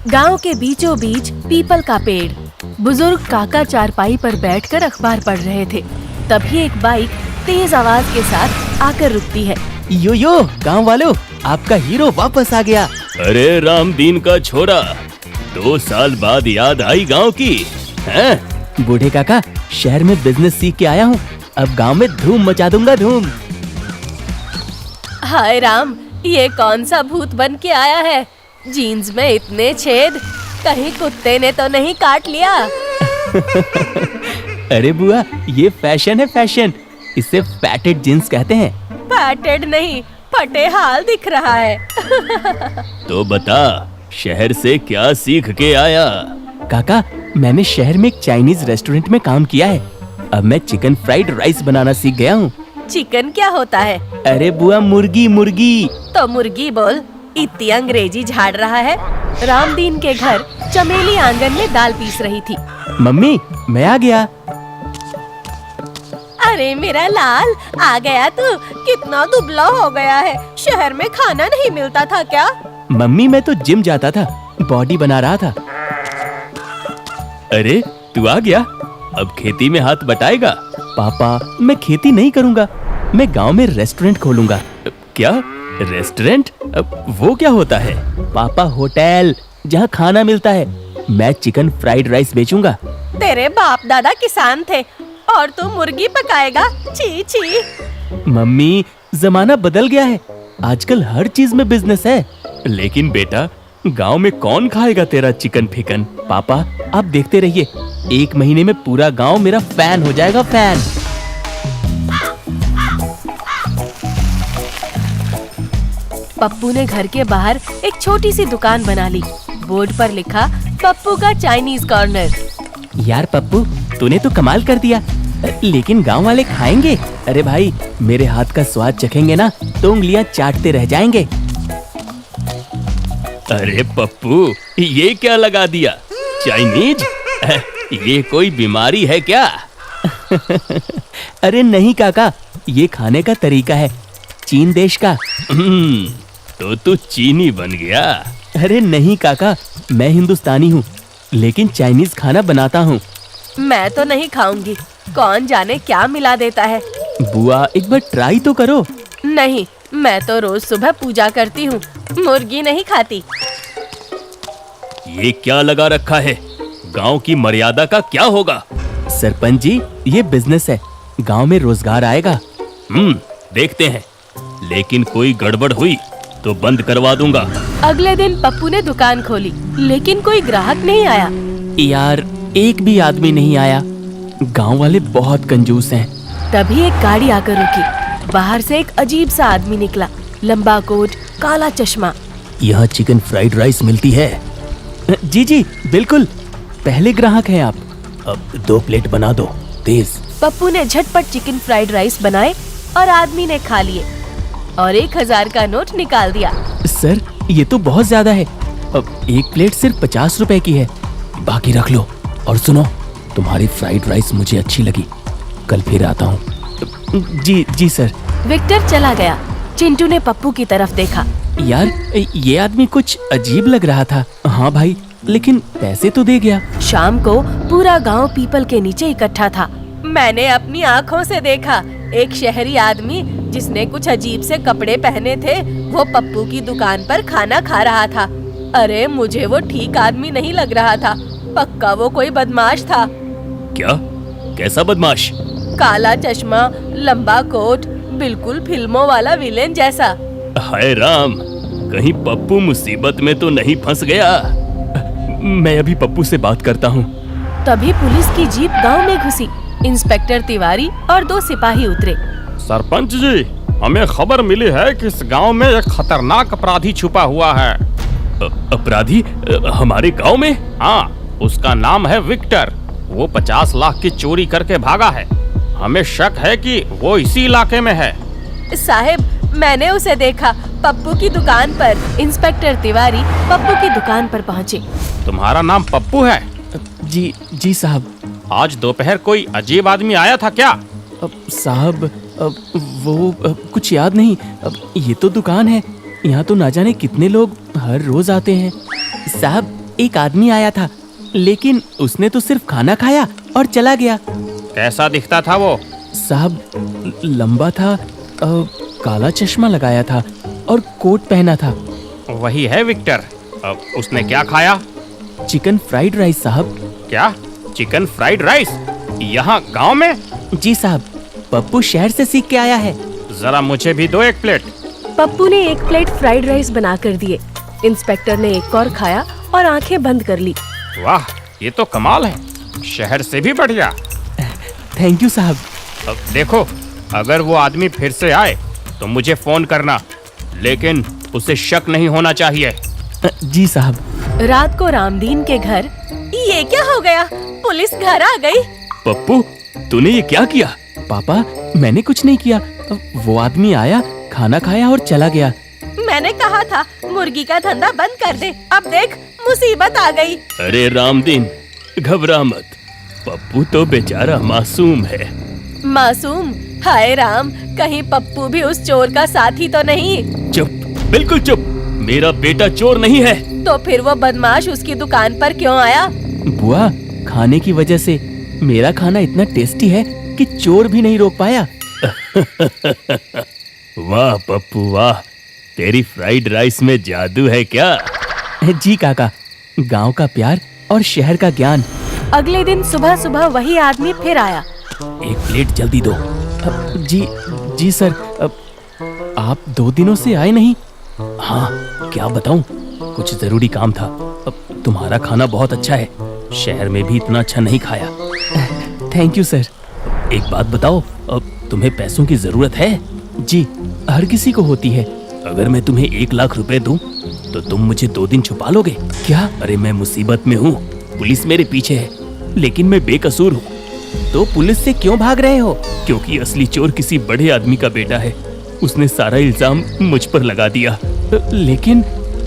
गांव के बीचों बीच पीपल का पेड़। बुजुर्ग काका चारपाई पर बैठकर अखबार पढ़ रहे थे। तभी एक बाइक तेज आवाज के साथ आकर रुकती है। यो गांव वालों, आपका हीरो वापस आ गया। अरे रामदीन का छोरा, 2 साल बाद याद आई गांव की हैं? बूढ़े काका, शहर में बिजनेस सीख के आया हूँ। अब गांव में धूम मचा दूंगा, धूम। हाय राम, ये कौन सा भूत बन के आया है? जीन्स में इतने छेद, कहीं कुत्ते ने तो नहीं काट लिया? अरे बुआ, ये फैशन है, फैशन। इसे फैटेड जीन्स कहते हैं। फैटेड नहीं, फटे हाल दिख रहा है। तो बता, शहर से क्या सीख के आया? काका, मैंने शहर में एक चाइनीज रेस्टोरेंट में काम किया है। अब मैं चिकन फ्राइड राइस बनाना सीख गया हूँ। चिकन क्या होता है? अरे बुआ, मुर्गी मुर्गी। तो मुर्गी बोल, इतनी अंग्रेजी झाड़ रहा है। रामदीन के घर चमेली आंगन में दाल पीस रही थी। मम्मी, मैं आ गया। अरे मेरा लाल, आ गया तू? कितना दुबला हो गया है। शहर में खाना नहीं मिलता था क्या? मम्मी, मैं तो जिम जाता था, बॉडी बना रहा था। अरे तू आ गया, अब खेती में हाथ बटाएगा? पापा, मैं खेती नहीं करूँगा, मैं गांव में रेस्टोरेंट खोलूंगा। क्या रेस्टोरेंट? वो क्या होता है? पापा, होटल जहाँ खाना मिलता है। मैं चिकन फ्राइड राइस बेचूंगा। तेरे बाप दादा किसान थे और तू मुर्गी पकाएगा? छी छी। मम्मी, जमाना बदल गया है, आजकल हर चीज में बिजनेस है। लेकिन बेटा, गांव में कौन खाएगा तेरा चिकन फिकन? पापा, आप देखते रहिए, 1 महीने में पूरा गांव मेरा फैन हो जाएगा, फैन। पप्पू ने घर के बाहर एक छोटी सी दुकान बना ली। बोर्ड पर लिखा, पप्पू का चाइनीज कॉर्नर। यार पप्पू, तूने तो कमाल कर दिया, लेकिन गांव वाले खाएंगे? अरे भाई, मेरे हाथ का स्वाद चखेंगे ना तो उंगलियां चाटते रह जाएंगे। अरे पप्पू, ये क्या लगा दिया? चाइनीज? ये कोई बीमारी है क्या? अरे नहीं काका, ये खाने का तरीका है, चीन देश का। तो तू चीनी बन गया? अरे नहीं काका, मैं हिंदुस्तानी हूँ, लेकिन चाइनीज खाना बनाता हूँ। मैं तो नहीं खाऊंगी, कौन जाने क्या मिला देता है। बुआ, एक बार ट्राई तो करो। नहीं, मैं तो रोज सुबह पूजा करती हूँ, मुर्गी नहीं खाती। ये क्या लगा रखा है? गांव की मर्यादा का क्या होगा? सरपंच जी, ये बिजनेस है, गांव में रोजगार आएगा। देखते हैं, लेकिन कोई गड़बड़ हुई तो बंद करवा दूंगा। अगले दिन पप्पू ने दुकान खोली, लेकिन कोई ग्राहक नहीं आया। यार, एक भी आदमी नहीं आया। गांव वाले बहुत कंजूस हैं। तभी एक गाड़ी आकर रुकी। बाहर से एक अजीब सा आदमी निकला, लंबा कोट, काला चश्मा। यहाँ चिकन फ्राइड राइस मिलती है? जी जी बिल्कुल, पहले ग्राहक हैं आप। अब 2 प्लेट बना दो, तेज। पप्पू ने झटपट चिकन फ्राइड राइस बनाए और आदमी ने खा लिए और 1000 का नोट निकाल दिया। सर, ये तो बहुत ज्यादा है। अब 1 प्लेट सिर्फ 50 रुपए की है, बाकी रख लो। और सुनो, तुम्हारी फ्राइड राइस मुझे अच्छी लगी, कल फिर आता हूँ। जी जी सर। विक्टर चला गया। चिंटू ने पप्पू की तरफ देखा। यार, ये आदमी कुछ अजीब लग रहा था। हाँ भाई, लेकिन पैसे तो दे गया। शाम को पूरा गांव पीपल के नीचे इकट्ठा था। मैंने अपनी आँखों से देखा, एक शहरी आदमी जिसने कुछ अजीब से कपड़े पहने थे, वो पप्पू की दुकान पर खाना खा रहा था। अरे मुझे वो ठीक आदमी नहीं लग रहा था, पक्का वो कोई बदमाश था। क्या? कैसा बदमाश? काला चश्मा, लंबा कोट, बिल्कुल फिल्मों वाला विलेन जैसा। हाय राम, कहीं पप्पू मुसीबत में तो नहीं फंस गया? मैं अभी पप्पू से बात करता हूँ। तभी पुलिस की जीप गांव में घुसी। इंस्पेक्टर तिवारी और 2 सिपाही उतरे। सरपंच जी, हमें खबर मिली है कि इस गांव में एक खतरनाक अपराधी छुपा हुआ है। अपराधी? हमारे गांव में? हाँ, उसका नाम है विक्टर। वो 50 लाख की चोरी करके भागा है। हमें शक है कि वो इसी इलाके में है। साहब, मैंने उसे देखा, पप्पू की दुकान पर। इंस्पेक्टर तिवारी पप्पू की दुकान पर पहुँचे। तुम्हारा नाम पप्पू है? जी जी साहब। आज दोपहर कोई अजीब आदमी आया था क्या? साहब, वो कुछ याद नहीं। ये तो दुकान है, यहाँ तो ना जाने कितने लोग हर रोज आते हैं। साहब, एक आदमी आया था, लेकिन उसने तो सिर्फ खाना खाया और चला गया। कैसा दिखता था वो? साहब लंबा था, काला चश्मा लगाया था और कोट पहना था। वही है विक्टर। उसने क्या खाया? चिकन फ्राइड राइस साहब। क्या? चिकन फ्राइड राइस यहाँ गांव में? जी साहब, पप्पू शहर से सीख के आया है। जरा मुझे भी दो एक प्लेट। पप्पू ने एक प्लेट फ्राइड राइस बना कर दिए। इंस्पेक्टर ने एक और खाया और आंखें बंद कर ली। वाह, ये तो कमाल है, शहर से भी बढ़िया। थैंक यू साहब। अब देखो, अगर वो आदमी फिर से आए तो मुझे फोन करना, लेकिन उसे शक नहीं होना चाहिए। जी साहब। रात को रामदीन के घर ये क्या हो गया? पुलिस घर आ गई। पप्पू, तूने ये क्या किया? पापा, मैंने कुछ नहीं किया। वो आदमी आया, खाना खाया और चला गया। मैंने कहा था मुर्गी का धंधा बंद कर दे। अब देख, मुसीबत आ गई। अरे रामदीन, घबरा मत, पप्पू तो बेचारा मासूम है। मासूम? हाय राम, कहीं पप्पू भी उस चोर का साथी तो नहीं? चुप, बिल्कुल चुप। मेरा बेटा चोर नहीं है। तो फिर वो बदमाश उसकी दुकान पर क्यों आया? बुआ, खाने की वजह से मेरा खाना इतना टेस्टी है कि चोर भी नहीं रोक पाया। वाह पप्पू वाह, तेरी फ्राइड राइस में जादू है क्या? जी काका, गांव का प्यार और शहर का ज्ञान। अगले दिन सुबह सुबह वही आदमी फिर आया। एक प्लेट जल्दी दो। जी सर। आप 2 दिनों से आए नहीं? हाँ, क्या बताऊं, कुछ जरूरी काम था। तुम्हारा खाना बहुत अच्छा है, शहर में भी इतना अच्छा नहीं खाया। Thank you sir. एक बात बताओ, अब तुम्हें पैसों की जरूरत है? जी, हर किसी को होती है। अगर मैं तुम्हें 1 लाख रुपए दूं, तो तुम मुझे 2 दिन छुपा लोगे क्या? अरे मैं मुसीबत में हूँ, पुलिस मेरे पीछे है, लेकिन मैं बेकसूर हूँ। तो पुलिस से क्यों भाग रहे हो? क्योंकि असली चोर किसी बड़े आदमी का बेटा है। उसने सारा इल्जाम मुझ पर लगा दिया। लेकिन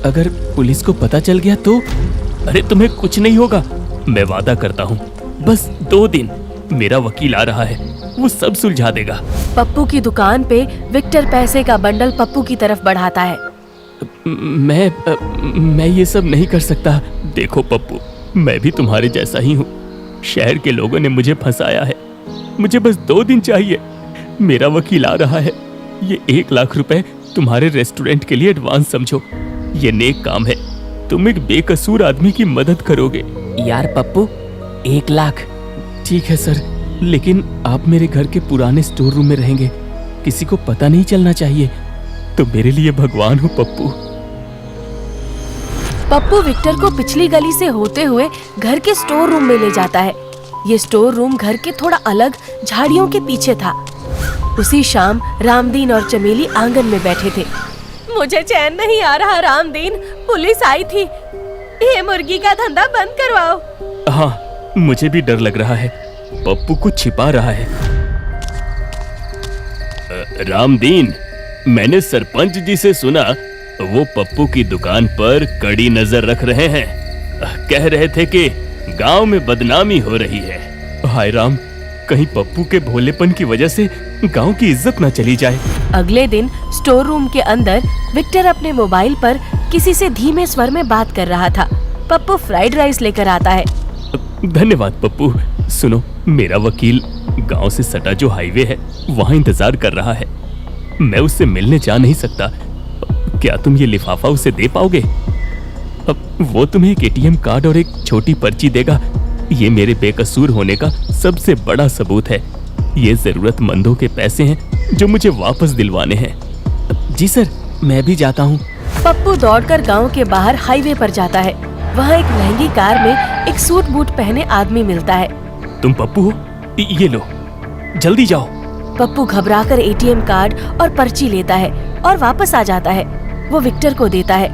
अगर पुलिस को पता चल गया तो? अरे तुम्हें कुछ नहीं होगा, मैं वादा करता हूँ। बस 2 दिन, मेरा वकील आ रहा है, वो सब सुलझा देगा। पप्पू की दुकान पे विक्टर पैसे का बंडल पप्पू की तरफ बढ़ाता है। मैं ये सब नहीं कर सकता। देखो पप्पू, मैं भी तुम्हारे जैसा ही हूँ। शहर के लोगों ने मुझे फंसाया है। मुझे बस 2 दिन चाहिए, मेरा वकील आ रहा है। ये 1 लाख रुपए तुम्हारे रेस्टोरेंट के लिए एडवांस समझो। ये नेक काम है, तुम एक बेकसूर आदमी की मदद करोगे। यार पप्पू, 1 लाख ठीक है सर, लेकिन आप मेरे घर के पुराने स्टोर रूम में रहेंगे, किसी को पता नहीं चलना चाहिए। तो मेरे लिए भगवान हो पप्पू। पप्पू विक्टर को पिछली गली से होते हुए घर के स्टोर रूम में ले जाता है। ये स्टोर रूम घर के थोड़ा अलग झाड़ियों के पीछे था। उसी शाम रामदीन और चमेली आंगन में बैठे थे। मुझे चैन नहीं आ रहा रामदीन, पुलिस आई थी। ये मुर्गी का धंधा बंद करवाओ। हाँ, मुझे भी डर लग रहा है, पप्पू कुछ छिपा रहा है। रामदीन, मैंने सरपंच जी से सुना वो पप्पू की दुकान पर कड़ी नजर रख रहे हैं। कह रहे थे कि गांव में बदनामी हो रही है। हाय राम, कहीं पप्पू के भोलेपन की वजह से गांव की इज्जत न चली जाए। अगले दिन स्टोर रूम के अंदर विक्टर अपने मोबाइल पर किसी से धीमे स्वर में बात कर रहा था। पप्पू फ्राइड राइस लेकर आता है। धन्यवाद पप्पू। सुनो, मेरा वकील गांव से सटा जो हाईवे है वहां इंतजार कर रहा है। मैं उससे मिलने जा नहीं सकता। क्या तुम ये लिफाफा उसे दे पाओगे? अब वो तुम्हें एक एटीएम कार्ड और एक छोटी पर्ची देगा। ये मेरे बेकसूर होने का सबसे बड़ा सबूत है। ये जरूरतमंदों के पैसे हैं जो मुझे वापस दिलवाने हैं। जी सर, मैं भी जाता हूँ। पप्पू दौड़कर गांव के बाहर हाईवे पर जाता है। वहाँ एक महंगी कार में एक सूट बूट पहने आदमी मिलता है। तुम पप्पू हो? ये लो, जल्दी जाओ। पप्पू घबराकर एटीएम कार्ड और पर्ची लेता है और वापस आ जाता है। वो विक्टर को देता है।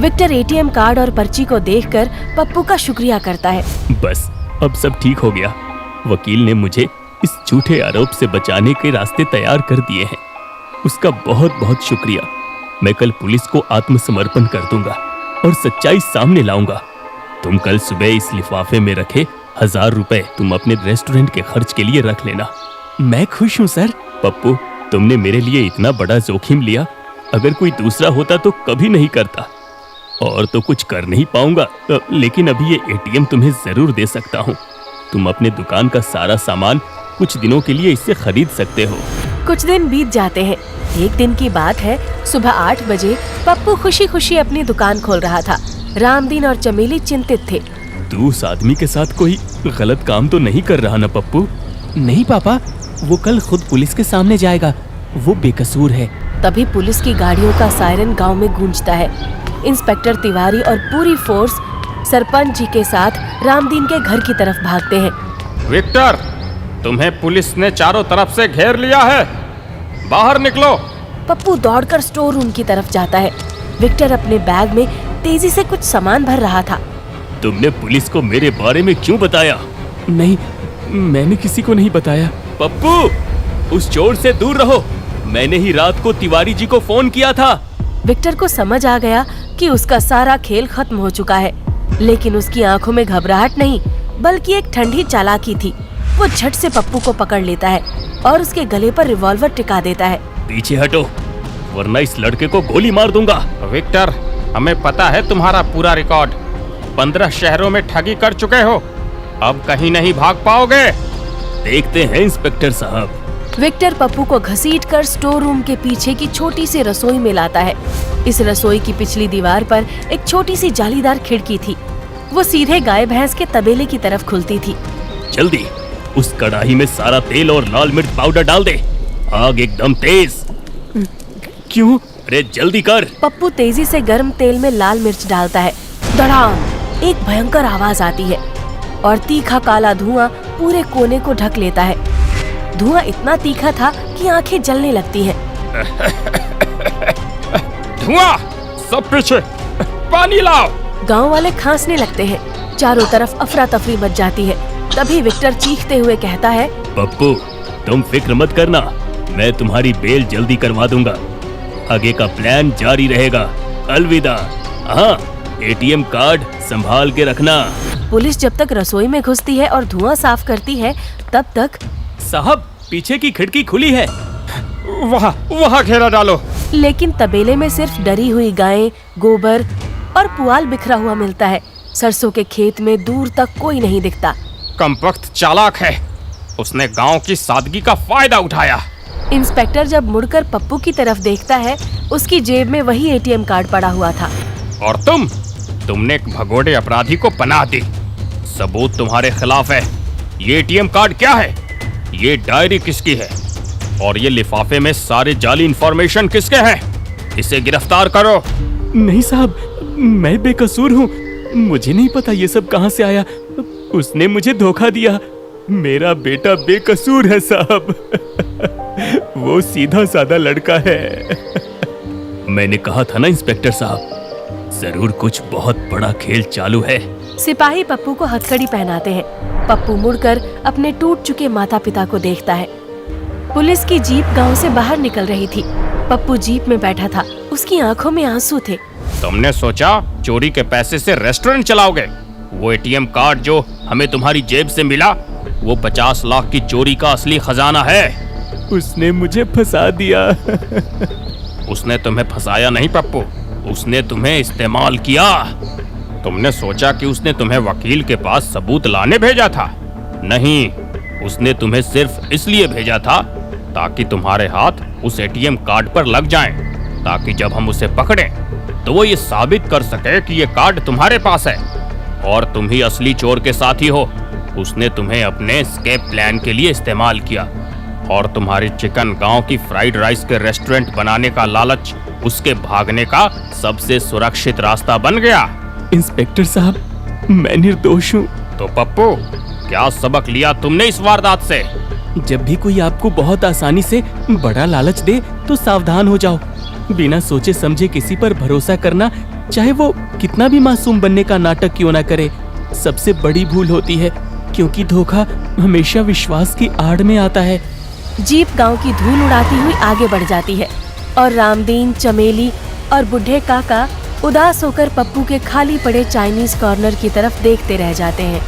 विक्टर एटीएम कार्ड और पर्ची को देखकर पप्पू का शुक्रिया करता है। बस अब सब ठीक हो गया। वकील ने मुझे इस झूठे आरोप से बचाने के रास्ते तैयार कर दिए हैं। उसका बहुत बहुत शुक्रिया। मैं कल पुलिस को आत्मसमर्पण कर दूंगा और सच्चाई सामने लाऊंगा। तुम कल सुबह इस लिफाफे में रखे 1000 रुपए तुम अपने रेस्टोरेंट के खर्च के लिए रख लेना। मैं खुश हूँ सर। पप्पू, तुमने मेरे लिए इतना बड़ा जोखिम लिया, अगर कोई दूसरा होता तो कभी नहीं करता। और तो कुछ कर नहीं पाऊंगा, लेकिन अभी ये एटीएम तुम्हें जरूर दे सकता हूँ। तुम अपने दुकान का सारा सामान कुछ दिनों के लिए इससे खरीद सकते हो। कुछ दिन बीत जाते हैं। एक दिन की बात है, सुबह 8 बजे पप्पू खुशी खुशी अपनी दुकान खोल रहा था। रामदीन और चमेली चिंतित थे। तू उस आदमी के साथ कोई गलत काम तो नहीं कर रहा ना पप्पू? नहीं पापा, वो कल खुद पुलिस के सामने जाएगा। वो बेकसूर है। तभी पुलिस की गाड़ियों का सायरन गांव में गूंजता है। इंस्पेक्टर तिवारी और पूरी फोर्स सरपंच जी के साथ रामदीन के घर की तरफ भागते हैं। विक्टर, तुम्हें पुलिस ने चारों तरफ से घेर लिया है, बाहर निकलो। पप्पू दौड़कर स्टोर रूम की तरफ जाता है। विक्टर अपने बैग में तेजी से कुछ सामान भर रहा था। तुमने पुलिस को मेरे बारे में क्यों बताया? नहीं, मैंने किसी को नहीं बताया। पप्पू, उस चोर से दूर रहो। मैंने ही रात को तिवारी जी को फोन किया था। विक्टर को समझ आ गया कि उसका सारा खेल खत्म हो चुका है, लेकिन उसकी आंखों में घबराहट नहीं बल्कि एक ठंडी चालाकी थी। वो झट से पप्पू को पकड़ लेता है और उसके गले पर रिवॉल्वर टिका देता है। पीछे हटो, वरना इस लड़के को गोली मार दूंगा। विक्टर, हमें पता है तुम्हारा पूरा रिकॉर्ड। 15 शहरों में ठगी कर चुके हो, अब कहीं नहीं भाग पाओगे। देखते हैं इंस्पेक्टर साहब। विक्टर पप्पू को घसीटकर स्टोर रूम के पीछे की छोटी सी रसोई में लाता है। इस रसोई की पिछली दीवार पर एक छोटी सी जालीदार खिड़की थी। वो सीधे गाय भैंस के तबेले की तरफ खुलती थी। जल्दी उस कढ़ाई में सारा तेल और लाल मिर्च पाउडर डाल दे। आग एकदम तेज। क्यों? अरे जल्दी कर। पप्पू तेजी से गर्म तेल में लाल मिर्च डालता है। धड़ाम, एक भयंकर आवाज आती है और तीखा काला धुआं पूरे कोने को ढक लेता है। धुआं इतना तीखा था कि आंखें जलने लगती हैं। धुआं, सब पीछे, पानी लाओ। गांव वाले खांसने लगते हैं। चारों तरफ अफरा तफरी मच जाती है। तभी विक्टर चीखते हुए कहता है, पप्पू, तुम फिक्र मत करना, मैं तुम्हारी बेल जल्दी करवा दूंगा। आगे का प्लान जारी रहेगा। अलविदा। हाँ, एटीएम कार्ड संभाल के रखना। पुलिस जब तक रसोई में घुसती है और धुआं साफ करती है, तब तक साहब, पीछे की खिड़की खुली है। वहाँ घेरा डालो। लेकिन तबेले में सिर्फ डरी हुई गायें, गोबर और पुआल बिखरा हुआ मिलता है। सरसों के खेत में दूर तक कोई नहीं दिखता। कमबख्त चालाक है, उसने गांव की सादगी का फायदा उठाया। इंस्पेक्टर जब मुड़कर पप्पू की तरफ देखता है, उसकी जेब में वही एटीएम कार्ड पड़ा हुआ था। और तुमने एक भगोड़े अपराधी को पनाह दी। सबूत तुम्हारे खिलाफ है। ये एटीएम कार्ड क्या है? ये डायरी किसकी है? और ये लिफाफे में सारे जाली इंफॉर्मेशन किसके हैं? इसे गिरफ्तार करो। नहीं साहब, मैं बेकसूर हूँ। मुझे नहीं पता ये सब कहाँ से आया। उसने मुझे धोखा दिया। मेरा बेटा बेकसूर है साहब। वो सीधा साधा लड़का है। मैंने कहा था ना इंस्पेक्टर साहब, जरूर कुछ बहुत बड़ा खेल चालू है। सिपाही पप्पू को हथकड़ी पहनाते हैं। पप्पू मुड़कर अपने टूट चुके माता पिता को देखता है। पुलिस की जीप गांव से बाहर निकल रही थी। पप्पू जीप में बैठा था। उसकी आंखों में आंसू थे। तुमने सोचा चोरी के पैसे से रेस्टोरेंट चलाओगे? वो एटीएम कार्ड जो हमें तुम्हारी जेब से मिला, वो 50 लाख की चोरी का असली खजाना है। उसने मुझे फंसा दिया। उसने तुम्हें फंसाया नहीं पप्पू, उसने तुम्हें इस्तेमाल किया। तुमने सोचा कि उसने तुम्हें वकील के पास सबूत लाने भेजा था? नहीं, उसने तुम्हें सिर्फ इसलिए भेजा था ताकि तुम्हारे हाथ उस एटीएम कार्ड पर लग जाएं, ताकि जब हम उसे पकड़ें तो वो ये साबित कर सके कि ये कार्ड तुम्हारे पास है और तुम ही असली चोर के साथी हो। उसने तुम्हें अपने एस्केप प्लान के लिए इस्तेमाल किया और तुम्हारी चिकन गांव की फ्राइड राइस के रेस्टोरेंट बनाने का लालच उसके भागने का सबसे सुरक्षित रास्ता बन गया। इंस्पेक्टर साहब, मैं निर्दोष हूँ। तो पप्पू, क्या सबक लिया तुमने इस वारदात से? जब भी कोई आपको बहुत आसानी से बड़ा लालच दे तो सावधान हो जाओ। बिना सोचे समझे किसी पर भरोसा करना, चाहे वो कितना भी मासूम बनने का नाटक क्यों ना करे, सबसे बड़ी भूल होती है, क्योंकि धोखा हमेशा विश्वास की आड़ में आता है। जीप गांव की धूल उड़ाती हुई आगे बढ़ जाती है और रामदीन, चमेली और बुढ़े काका उदास होकर पप्पू के खाली पड़े चाइनीज कॉर्नर की तरफ देखते रह जाते हैं।